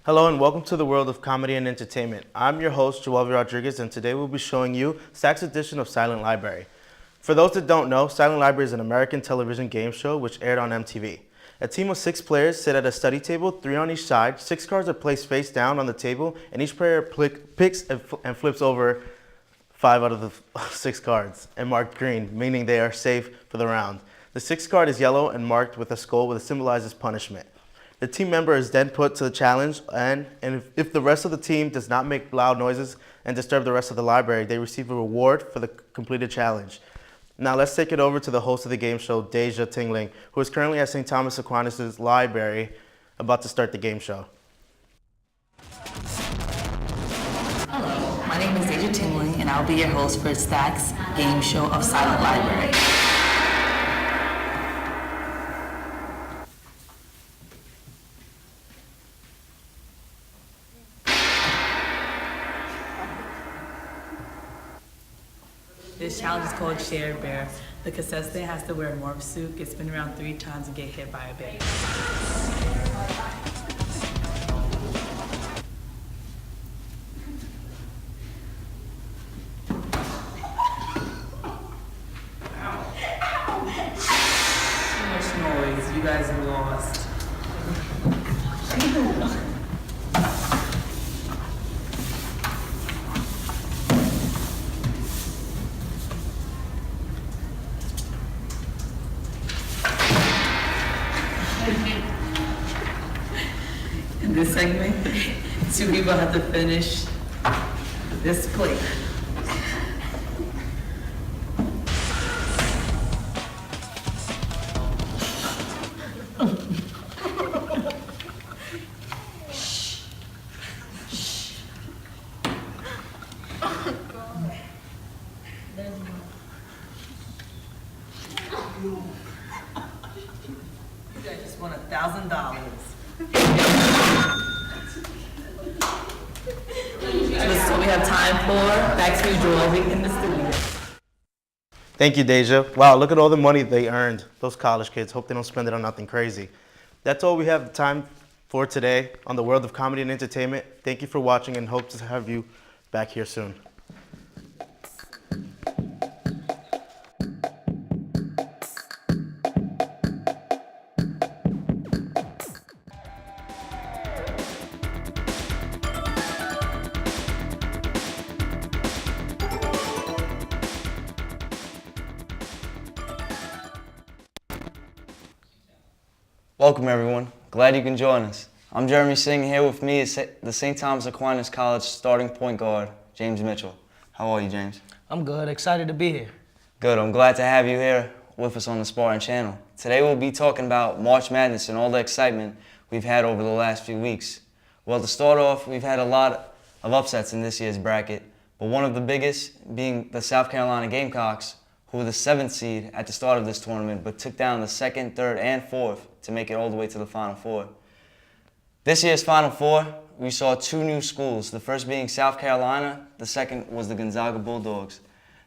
Hello and welcome to the world of comedy and entertainment. I'm your host, Joelve, and today we'll be showing you Stack's edition of Silent Library. For those that don't know, Silent Library is an American television game show which aired on MTV. A team of 6 players sit at a study table, 3 on each side. 6 cards are placed face down on the table, and each player picks and flips over 5 out of the 6 cards and marked green, meaning they are safe for the round. The 6th card is yellow and marked with a skull, which symbolizes punishment. The team member is then put to the challenge, and if the rest of the team does not make loud noises and disturb the rest of the library, they receive a reward for the completed challenge. Now let's take it over to the host of the game show, Deijah Tingling, who is currently at St. Thomas Aquinas' library about to start the game show. Hello, my name is Deijah Tingling, and I'll be your host for Stack's game show of Silent Library. This challenge is called Share Bear. The contestant has to wear a morph suit, get spun around 3 times, and get hit by a bear. Too much noise. You guys are lost. In this segment, 2 people have to finish this plate. You guys just won $1,000. That's what we have time for. Back to you, Joelve, in the studio. Thank you, Deijah. Wow, look at all the money they earned, those college kids. Hope they don't spend it on nothing crazy. That's all we have time for today on the world of comedy and entertainment. Thank you for watching and hope to have you back here soon. Welcome everyone, glad you can join us. I'm Singh. Here with me is the St. Thomas Aquinas College starting point guard, James Mitchell. How are you, James? I'm good, excited to be here. Good, I'm glad to have you here with us on the Spartan channel. Today we'll be talking about March Madness and all the excitement we've had over the last few weeks. Well, to start off, we've had a lot of upsets in this year's bracket, but one of the biggest being the South Carolina Gamecocks, who were the 7th seed at the start of this tournament, but took down the 2nd, 3rd, and 4th to make it all the way to the Final Four. This year's Final Four, we saw 2 new schools, the first being South Carolina, the second was the Gonzaga Bulldogs.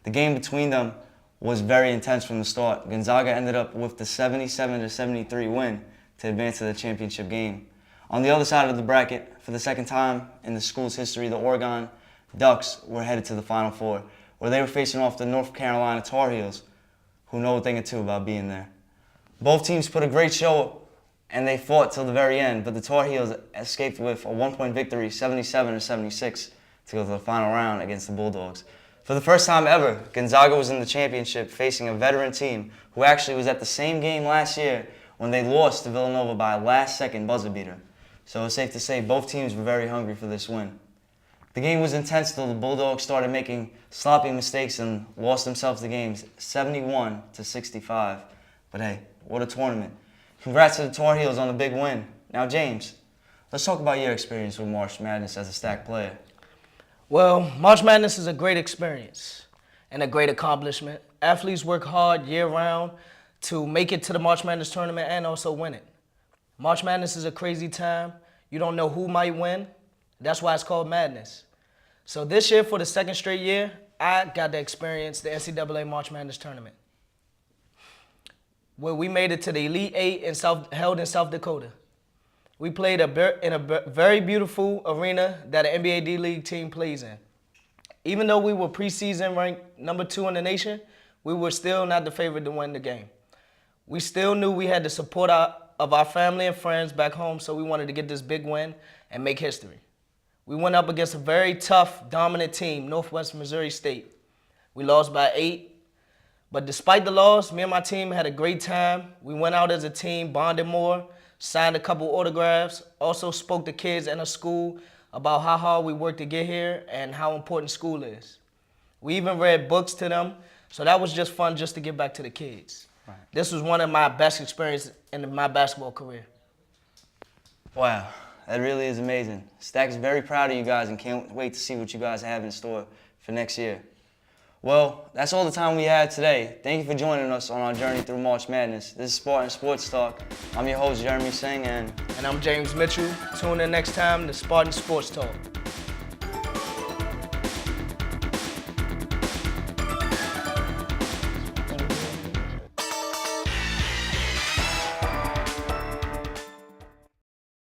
The game between them was very intense from the start. Gonzaga ended up with the 77-73 win to advance to the championship game. On the other side of the bracket, for the second time in the school's history, the Oregon Ducks were headed to the Final Four, where they were facing off the North Carolina Tar Heels, who know a thing or two about being there. Both teams put a great show, and they fought till the very end, but the Tar Heels escaped with a 1-point victory, 77-76, to go to the final round against the Bulldogs. For the first time ever, Gonzaga was in the championship facing a veteran team who actually was at the same game last year when they lost to Villanova by a last-second buzzer beater. So it's safe to say both teams were very hungry for this win. The game was intense till the Bulldogs started making sloppy mistakes and lost themselves the games 71-65. But hey, what a tournament. Congrats to the Tar Heels on the big win. Now James, let's talk about your experience with March Madness as a Stack player. Well, March Madness is a great experience and a great accomplishment. Athletes work hard year-round to make it to the March Madness tournament and also win it. March Madness is a crazy time. You don't know who might win. That's why it's called Madness. So this year, for the 2nd straight year, I got to experience the NCAA March Madness tournament. where we made it to the Elite Eight held in South Dakota. We played in a very beautiful arena that an NBA D-League team plays in. Even though we were preseason ranked number 2 in the nation, we were still not the favorite to win the game. We still knew we had the support of our family and friends back home, so we wanted to get this big win and make history. We went up against a very tough, dominant team, Northwest Missouri State. We lost by 8, but despite the loss, me and my team had a great time. We went out as a team, bonded more, signed a couple autographs, also spoke to kids in a school about how hard we worked to get here and how important school is. We even read books to them, so that was just fun just to get back to the kids. Right. This was one of my best experiences in my basketball career. Wow, that really is amazing. Stack is very proud of you guys and can't wait to see what you guys have in store for next year. Well, that's all the time we had today. Thank you for joining us on our journey through March Madness. This is Spartan Sports Talk. I'm your host, Jeremy Singh, and I'm James Mitchell. Tune in next time to Spartan Sports Talk.